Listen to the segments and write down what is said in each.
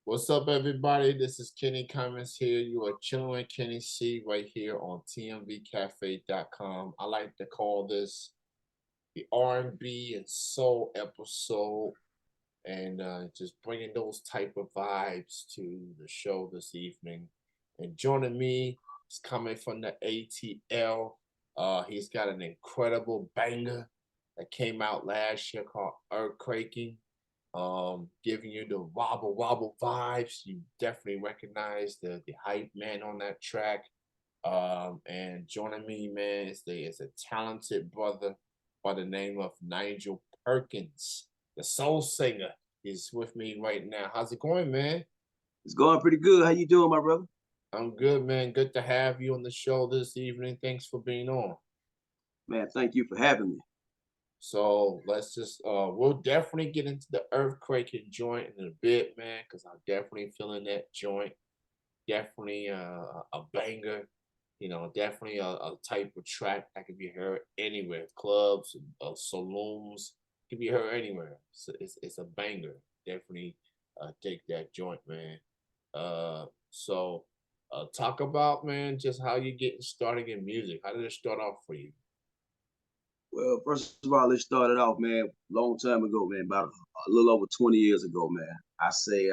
What's up, everybody? This is Kenny Cummins here. You are chilling with Kenny C right here on tmvcafe.com. I like to call this the R&B and soul episode, and just bringing those type of vibes to the show this evening. And joining me is coming from the ATL. He's got an incredible banger that came out last year called Earthquaking, giving you the wobble wobble vibes. You definitely recognize the hype man on that track. And joining me, man, is a talented brother by the name of Nigel Perkins, the soul singer. Is with me right now. How's it going, man? It's going pretty good. How you doing, my brother? I'm good, man. Good to have you on the show this evening. Thanks for being on. Man, thank you for having me. So let's just we'll definitely get into the earthquake joint in a bit, man, because I'm definitely feeling that joint. Definitely a banger, definitely a type of track that can be heard anywhere, clubs, saloons, can be heard anywhere. So it's a banger. Definitely take that joint, man. So talk about, man, just how you getting started in music. How did it start off for you? Well, first of all, let's start it off, man. Long time ago, man, about a little over 20 years ago, man. I say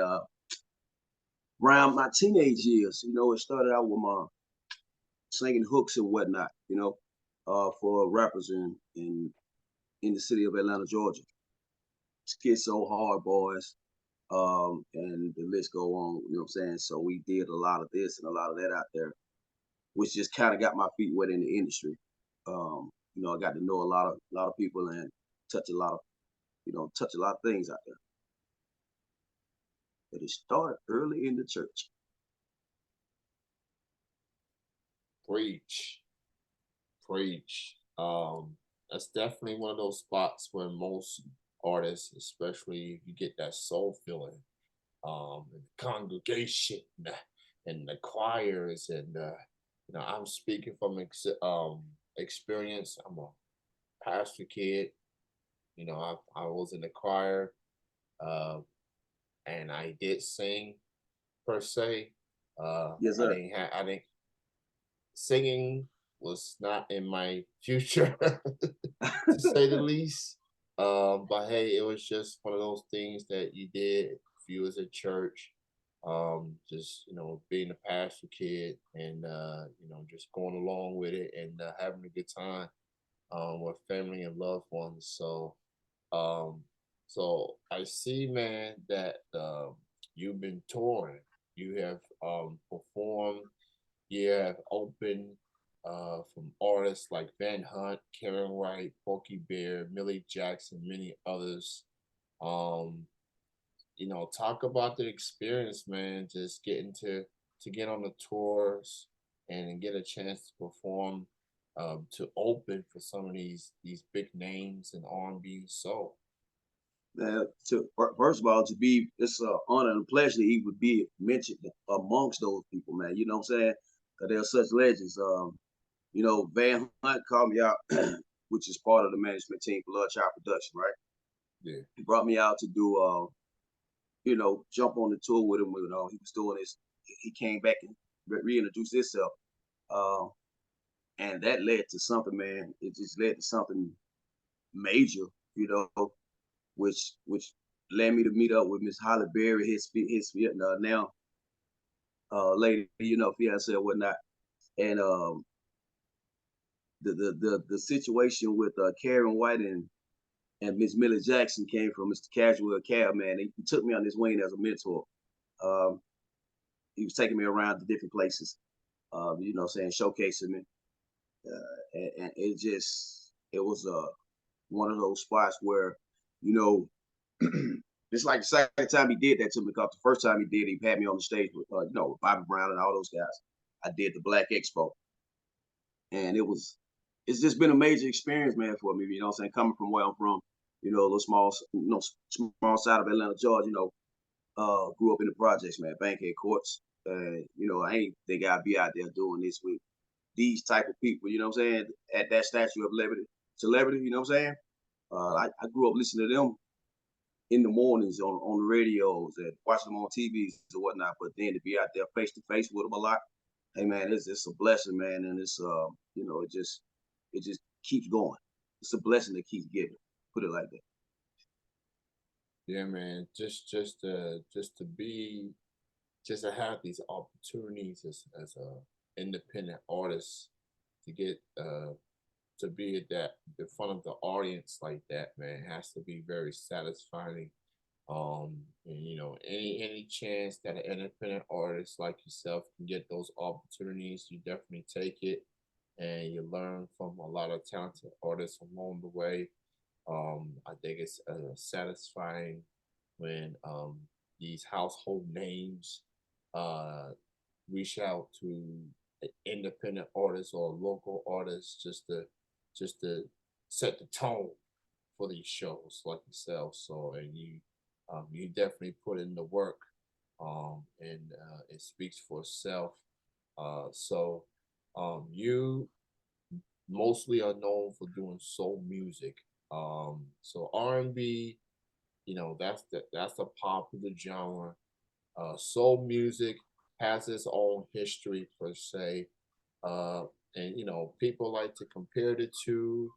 around my teenage years, it started out with my singing hooks and whatnot, for rappers in the city of Atlanta, Georgia. Schizo, Hard Boys, and the list go on, you know what I'm saying? So we did a lot of this and a lot of that out there, which just kind of got my feet wet in the industry. I got to know a lot of people and touch a lot of touch a lot of things out there. But it started early in the church. Preach, preach. That's definitely one of those spots where most artists, especially if you get that soul feeling, and the congregation and the choirs, and I'm speaking from experience. I'm a pastor kid. I was in the choir, uh, and I did sing per se. Yes, sir. I didn't singing was not in my future, to say the least. But hey, it was just one of those things that you did if you was at church. Just being a pastor kid, and just going along with it, and having a good time with family and loved ones. Um, so I see, man, that you've been touring. You have performed. You have opened from artists like Van Hunt, Karen Wright, Porky Bear, Millie Jackson, many others. Um, talk about the experience, man. Just getting to get on the tours and get a chance to perform, to open for some of these big names in R&B and soul. First of all, it's an honor and a pleasure that he would be mentioned amongst those people, man. You know what I'm saying? Because they're such legends. Van Hunt called me out, which is part of the management team for Love Child Production, right? Yeah. He brought me out to do, jump on the tour with him. He was doing this. He came back and reintroduced himself, uh, and that led to something, man. It just led to something major, which led me to meet up with Miss Holly Berry, his now lady, fiance or whatnot, and the situation with Karen White and Miss Millie Jackson came from Mr. Casual Cab, man. He took me on this wing as a mentor. Um, he was taking me around to different places, showcasing me. And it was one of those spots where, you know, it's like the second time he did that to me, because the first time he did, he had me on the stage with, with Bobby Brown and all those guys. I did the Black Expo, and it's just been a major experience, man, for me. You know what I'm saying? Coming from where I'm from, a little small side of Atlanta, Georgia. Grew up in the projects, man, Bankhead Courts. I ain't think I'd be out there doing this with these type of people. You know what I'm saying? At that statue of celebrity. You know what I'm saying? I grew up listening to them in the mornings on the radios and watching them on TVs or whatnot. But then to be out there face to face with them a lot, hey man, it's a blessing, man, and it's it just keeps going. It's a blessing that keeps giving. Put it like that. Yeah, man. Just to be just to have these opportunities as a independent artist to get to be at that in front of the audience like that, man, has to be very satisfying. And any chance that an independent artist like yourself can get those opportunities, you definitely take it, and you learn from a lot of talented artists along the way. I think it's satisfying when these household names uh, reach out to independent artists or local artists just to set the tone for these shows like yourself. So and you definitely put in the work, and it speaks for itself. You mostly are known for doing soul music. So R&B, that's a popular genre. Soul music has its own history per se, uh, and people like to compare the two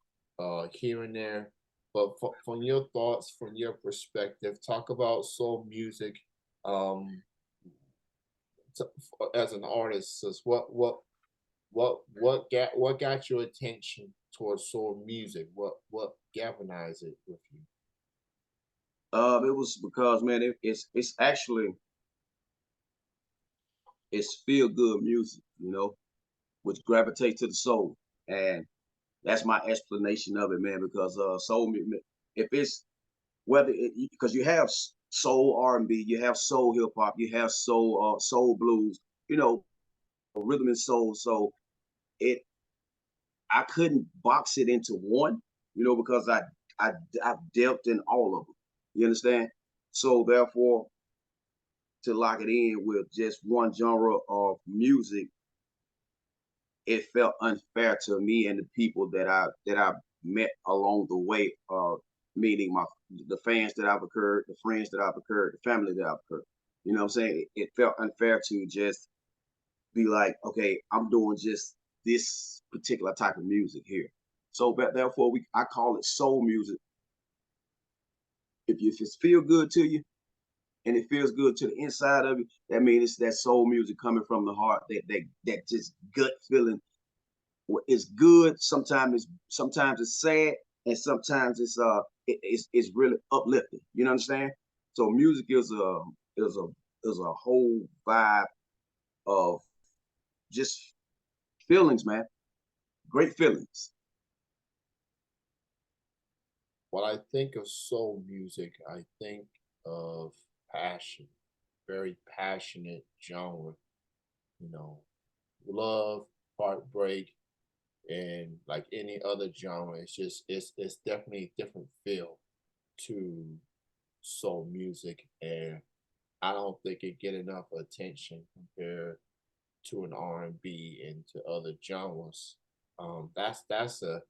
here and there. But from your thoughts, from your perspective, talk about soul music um, as an artist. Says what got your attention towards soul music? What galvanized it with you? It was because man, it's actually it's feel good music, which gravitates to the soul, and that's my explanation of it, man. Because soul music, if it's whether it because you have soul R&B, you have soul hip hop, you have soul blues, rhythm and soul. So it I couldn't box it into one, because I I've dealt in all of them. You understand? So therefore, to lock it in with just one genre of music, it felt unfair to me and the people that I met along the way. Meaning the fans that I've occurred, the friends that I've occurred, the family that I've occurred. You know what I'm saying? It felt unfair to just be like, okay, I'm doing just this particular type of music here. So but therefore I call it soul music. If it feel good to you and it feels good to the inside of you, that means it's that soul music coming from the heart, that just gut feeling. It's good. Sometimes it's sad, and sometimes it's really uplifting. You know what I'm saying? So music is a is a whole vibe of just feelings, man. Great feelings. When I think of soul music, I think of passion, very passionate genre, you know, love, heartbreak, and like any other genre, it's definitely a different feel to soul music, and I don't think it get enough attention compared to an R&B and to other genres. That's a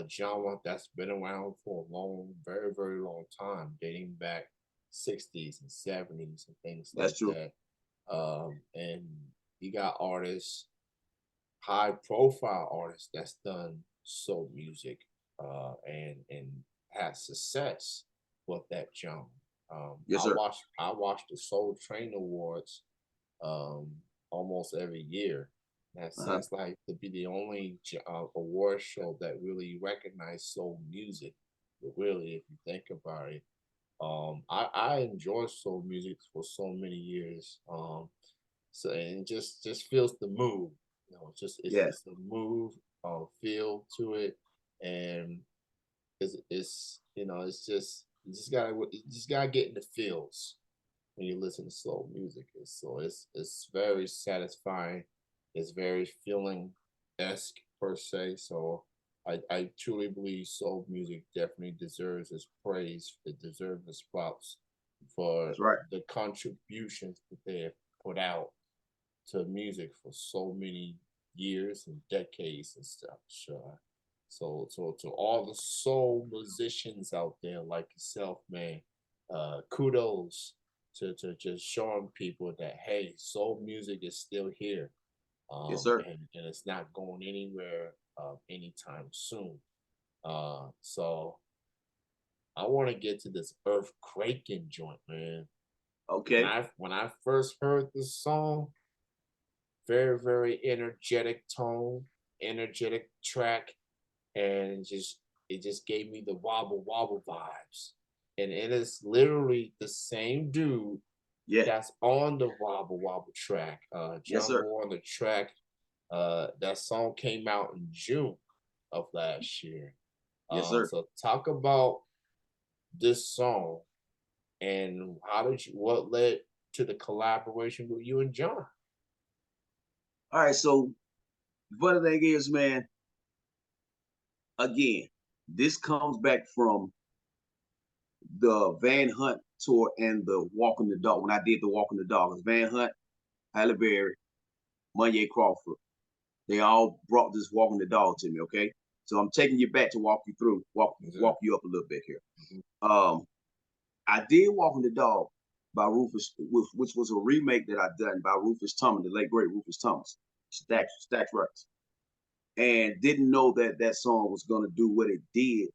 genre that's been around for a long, very very long time, dating back 60s and 70s and things like That's true. that. And you got artists, high profile artists that's done soul music and had success with that genre. Yes, sir. I watched the Soul Train Awards um, almost every year. That Uh-huh. seems like to be the only award show that really recognized soul music. But really, if you think about it, I enjoyed soul music for so many years. So and just feels the move. Yeah, It's the move, feel to it, and it's it's just you just gotta get in the feels when you listen to soul music. It's very satisfying. It's very feeling esque per se. So I truly believe soul music definitely deserves its praise. It deserves its props for that's right. the contributions that they have put out to music for so many years and decades and stuff. Sure. So to all the soul musicians out there like yourself, man, kudos to just showing people that hey, soul music is still here, Yes, sir. and it's not going anywhere anytime soon. So I want to get to this earthquaking joint, man. Okay. When I first heard this song, very energetic tone, energetic track, and it just gave me the wobble wobble vibes. And it is literally the same dude Yeah. that's on the wobble wobble track. Yes, John sir. Moore on the track. That song came out in June of last year. Yes, sir. So talk about this song and what led to the collaboration with you and John? All right. So the funny thing is, man, again, this comes back from the Van Hunt tour and the Walking the Dog. When I did the Walking the Dog, it was Van Hunt, Halle Berry, Monye Crawford. They all brought this Walking the Dog to me. Okay, so I'm taking you back to walk you through, Exactly. walk you up a little bit here. Mhm. I did Walking the Dog by Rufus, which was a remake that I done by Rufus Thomas, the late great Rufus Thomas, Stax Records, and didn't know that that song was gonna do what it did.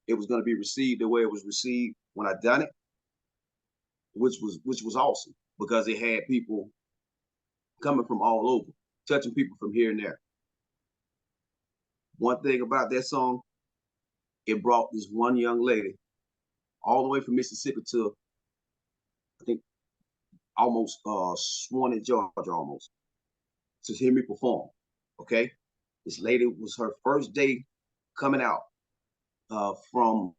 It was gonna be received the way it was received when I done it, which was awesome because it had people coming from all over, touching people from here and there. One thing about that song, it brought this one young lady all the way from Mississippi to I think almost Swanee, Georgia, almost to hear me perform. Okay, this lady was her first day coming out from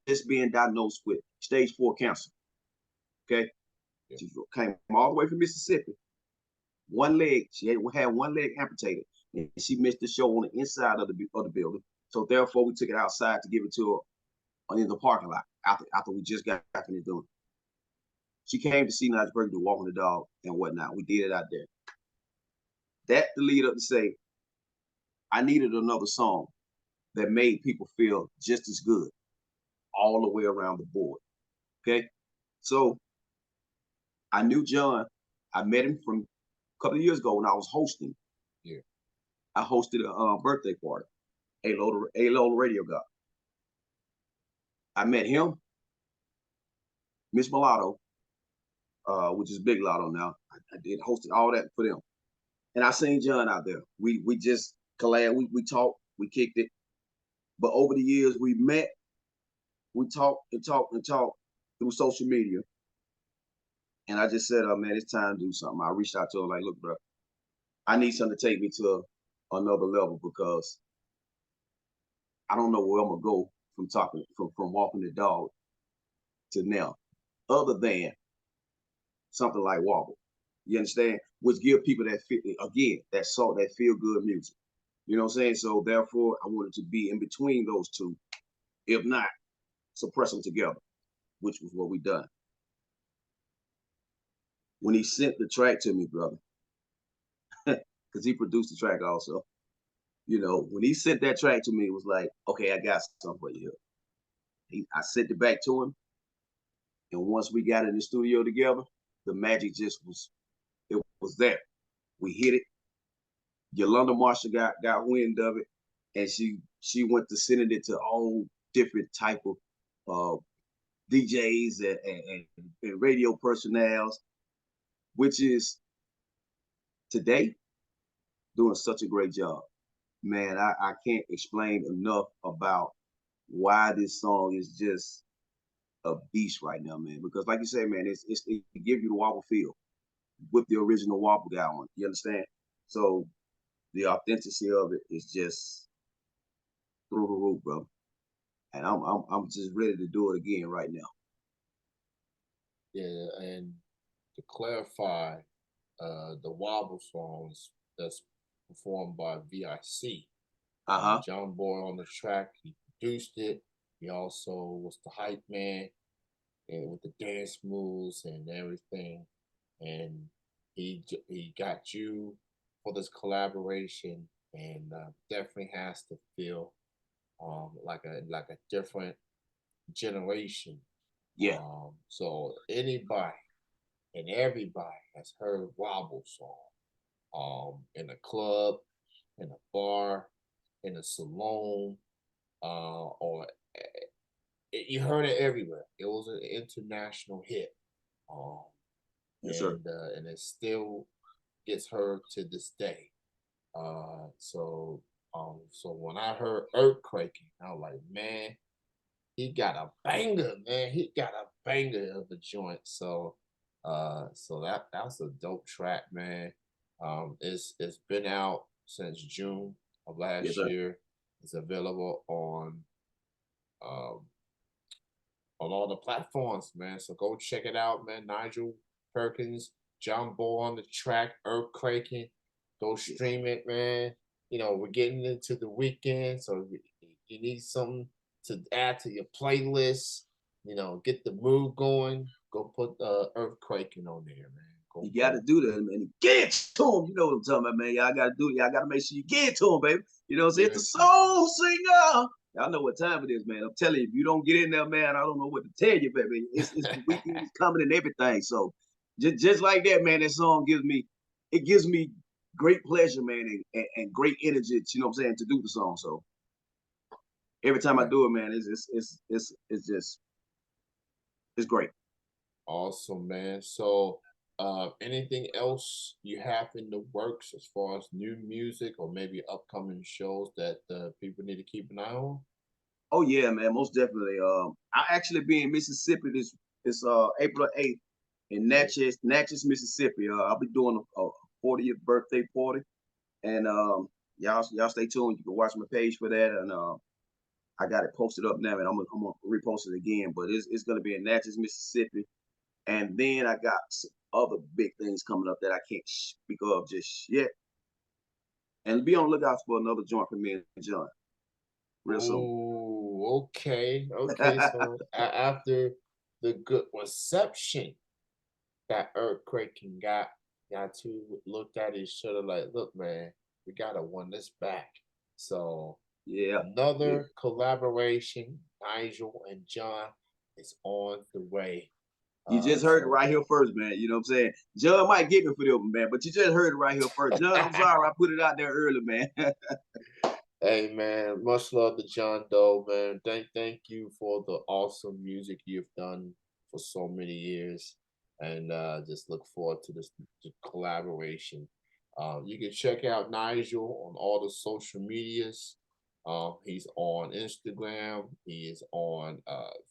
just being diagnosed with stage 4 cancer. Okay, Yeah. she came all the way from Mississippi. One leg, she had one leg amputated, and she missed the show on the inside of the building. So therefore, we took it outside to give it to her in the parking lot after we just got finished doing it. She came to see Nigel Perkins do Walking the Dog and whatnot. We did it out there. That to lead up to say, I needed another song that made people feel just as good all the way around the board. Okay. So I knew John. I met him from a couple of years ago when I was hosting. Yeah. I hosted a birthday party, A-Lola Radio guy. I met him, Miss Mulatto, which is Big Lotto now. I did hosted all that for them. And I seen John out there. We just collab, we talked, we kicked it. But over the years we met, we talked and talked and talked through social media. And I just said, oh man, it's time to do something. I reached out to him like, look, bro, I need something to take me to another level because I don't know where I'm gonna go from talking from walking the dog to now, other than something like Wobble. You understand? Which give people that fit again, that feel good music. You know what I'm saying? So therefore, I wanted to be in between those two, if not suppress them together, which was what we done. When he sent the track to me, brother, because he produced the track also. When he sent that track to me, it was like, okay, I got something for you. I sent it back to him, and once we got in the studio together, the magic just was there. We hit it. Yolanda Marshall got wind of it, and she went to sending it to all different type of uh, DJs and radio personnel, which is today doing such a great job. Man, I can't explain enough about why this song is just a beast right now, man. Because like you say, man, it give you the wobble feel with the original wobble guy on. You understand? So the authenticity of it is just through the roof, bro. And I'm just ready to do it again right now. Yeah, and to clarify, the Wobble songs that's performed by VIC. Uh-huh. John Boy on the track, he produced it. He also was the hype man and with the dance moves and everything. And he got you for this collaboration, and definitely has to feel like a different generation Yeah. So anybody and everybody has heard Wobble song in a club, in a bar, in a salon, or you heard it everywhere. It was an international hit, um, Yes, sir. and it still gets heard to this day. So when I heard Earthquaking, I was like, man, he got a banger, man. He got a banger of a joint. So that's a dope track, man. It's been out since June of Yes, last sir. year. It's available um on all the platforms, man. So go check it out, man. Nigel Perkins, John Bull on the track, Earthquaking. Go Yeah. stream it, man. We're getting into the weekend, so you need something to add to your playlist. Get the mood going. Go put Earthquaking on there, man. Go You got put to it. do that, man. Get it to him. You know what I'm talking about, man. Y'all got to do it. Y'all got to make sure you get it to him, baby. You know what I'm saying? Give It's a it to 'em. soul singer. Y'all know what time it is, man. I'm telling you, if you don't get in there, man, I don't know what to tell you, baby. It's the weekend is coming and everything. So just like that, man, that song gives me great pleasure, man, and great energy, you know what I'm saying, to do the song. So every time I Right. do it, man, it's just it's great. Awesome, man. So, anything else you have in the works as far as new music or maybe upcoming shows that people need to keep an eye on? Oh yeah, man, most definitely. I actually be in Mississippi this April 8th in Okay. Natchez, Mississippi. I'll be doing a 40th birthday party, and y'all stay tuned. You can watch my page for that, and I got it posted up now, and I'm gonna repost it again. But it's gonna be in Natchez, Mississippi, and then I got some other big things coming up that I can't speak of just yet. And be on the lookout for another joint from me and John real soon. Oh, okay, okay. So after the good reception that Earthquaking got to looked at each other like, look, man, we gotta win this back. So Yeah, yeah. another collaboration, Nigel and John, is on the way. You just heard it So right here first, man. You know what I'm saying? John might get me for the man, but you just heard it right here first. John, I'm sorry I put it out there early, man. hey man, much love to John Doe, man. Thank you for the awesome music you've done for so many years. And just look forward to this collaboration. You can check out Nigel on all the social medias. He's on Instagram, he is on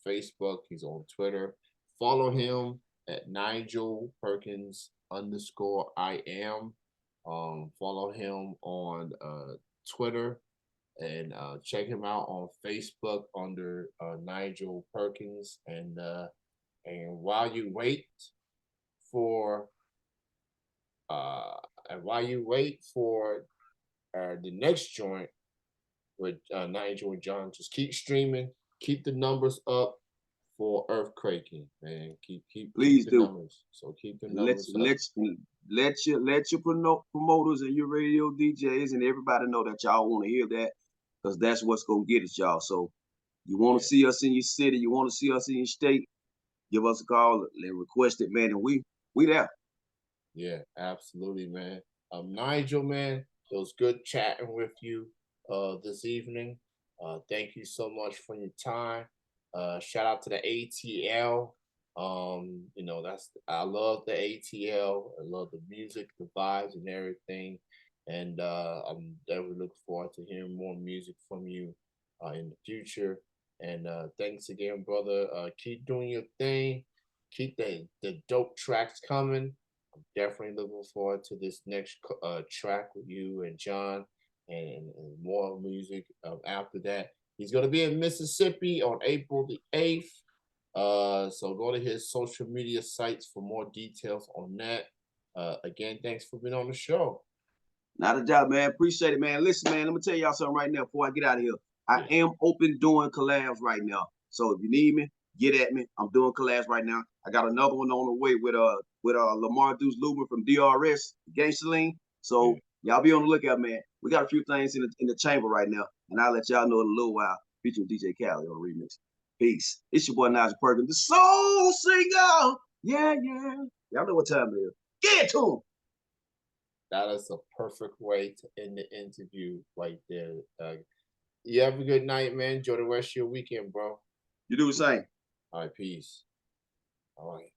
Facebook, he's on Twitter. Follow him at Nigel Perkins underscore I am. Follow him on Twitter and check him out on Facebook under Nigel Perkins. And while you wait for uh, while you wait for the next joint with Nigel and John, just keep streaming, keep the numbers up for Earthquaking, man. Keep Please the do. numbers. So keep the And let numbers up. let let your promoters and your radio DJs and everybody know that y'all want to hear that, because that's what's gonna get us, y'all. So you want to Yeah. see us in your city, you want to see us in your state, give us a call and request it, man, and we there. Yeah, absolutely, man. Nigel, man, it was good chatting with you this evening. Thank you so much for your time. Shout out to the ATL. That's I love the ATL. I love the music, the vibes, and everything. And I'm definitely looking forward to hearing more music from you in the future. And thanks again, brother. Keep doing your thing. Keep the dope tracks coming. Definitely looking forward to this next track with you and John, and more music after that. He's going to be in Mississippi on April the 8th. So go to his social media sites for more details on that. Again, thanks for being on the show. Not a job, man. Appreciate it, man. Listen, man, let me tell y'all something right now before I get out of here. I Yeah, am open doing collabs right now. So if you need me, get at me. I'm doing collabs right now. I got another one on the way with Lamar Deuce Luber from DRS, Gangsta. So yeah. y'all be on the lookout, man. We got a few things in the chamber right now, and I'll let y'all know in a little while featuring DJ Khaled on the remix. Peace. It's your boy Nigel Perkins, the soul singer. Yeah, yeah. Y'all know what time it is. Get it to him. That is a perfect way to end the interview right there. You have a good night, man. Enjoy the rest of your weekend, bro. You do the same. All right, peace. All right.